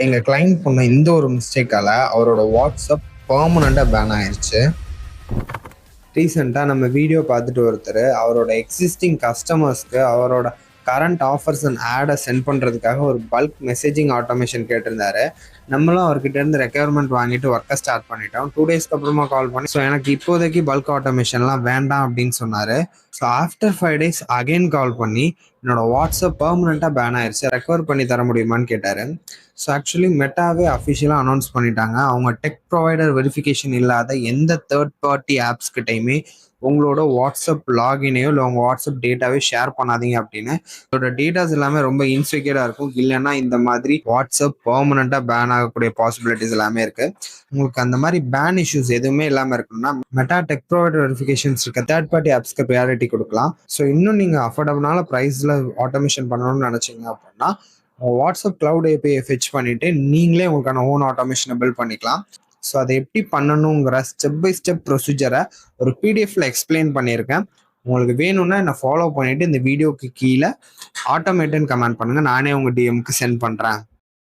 எங்க கிளைண்ட் பண்ண இந்த ஒரு மிஸ்டேக்கால அவரோட வாட்ஸ்அப் பெர்மனண்டா பேன் ஆயிருச்சு. ரீசெண்டா நம்ம வீடியோ பார்த்துட்டு ஒருத்தர் அவரோட எக்ஸிஸ்டிங் கஸ்டமர்ஸ்க்கு அவரோட கரண்ட் ஆஃபர்ஸ் அண்ட் ஆடை சென்ட் பண்ணுறதுக்காக ஒரு பல்க் மெசேஜிங் ஆட்டோமேஷன் கேட்டிருந்தாரு. நம்மளும் அவர்கிட்ட இருந்து ரெக்யர்மெண்ட் வாங்கிட்டு ஒர்க்கை ஸ்டார்ட் பண்ணிட்டோம். 2 டேஸ்க்கு அப்புறமா கால் பண்ணி, ஸோ எனக்கு இப்போதைக்கு பல்க் ஆட்டோமேஷன்லாம் வேண்டாம் அப்படின்னு சொன்னார். So after 5 days again call பண்ணி என்னோட வாட்ஸ்அப் பெர்மனெண்ட்டாக பேன் ஆயிடுச்சு, ரெக்கவர் பண்ணி தர முடியுமான்னு கேட்டார். ஸோ ஆக்சுவலி மெட்டாவே அஃபிஷியலாக அனௌன்ஸ் பண்ணிட்டாங்க, அவங்க டெக் ப்ரொவைடர் வெரிஃபிகேஷன் இல்லாத எந்த தேர்ட் பார்ட்டி ஆப்ஸ் கிட்டையுமே உங்களோட வாட்ஸ்அப் லாகினையோ இல்லை உங்கள் வாட்ஸ்அப் டேட்டாவே ஷேர் பண்ணாதீங்க அப்படின்னு. அதோட டேட்டாஸ் எல்லாமே ரொம்ப இன்செக்யூராக இருக்கும். இல்லைன்னா இந்த மாதிரி வாட்ஸ்அப் பெர்மனெண்ட்டாக பேன் ஆகக்கூடிய பாசிபிலிட்டிஸ் எல்லாமே இருக்குது. உங்களுக்கு அந்த மாதிரி பேன் இஷ்யூஸ் எதுவுமே இல்லாமல் இருக்கணும்னா மெட்டா டெக் ப்ரொவைடர் வெரிஃபிகேஷன்ஸ் இருக்க தேர்ட் பார்ட்டி ஆப்ஸ்க்கு ப்ரியாரிட்டி கொடுக்கலாம். ஸோ இன்னும் நீங்கள் அஃபோர்டபுளான ப்ரைஸில் ஆட்டோமேஷன் பண்ணணும்னு நினச்சிங்க அப்படின்னா வாட்ஸ்அப் கிளவுட் ஏபிஐ ஃபெச் பண்ணிவிட்டு நீங்களே உங்களுக்கான ஓன் ஆட்டோமேஷனை பில்ட் பண்ணிக்கலாம். ஸோ அதை எப்படி பண்ணணுங்கிற ஸ்டெப் பை ஸ்டெப் ப்ரொசீஜரை ஒரு பிடிஎஃப்ல எக்ஸ்பிளைன் பண்ணியிருக்கேன். உங்களுக்கு வேணும்னா என்னை ஃபாலோ பண்ணிவிட்டு இந்த வீடியோக்கு கீழே ஆட்டோமேட்டுன்னு கமெண்ட் பண்ணுங்கள், நானே உங்கள் டிஎம்க்கு சென்ட் பண்ணுறேன்.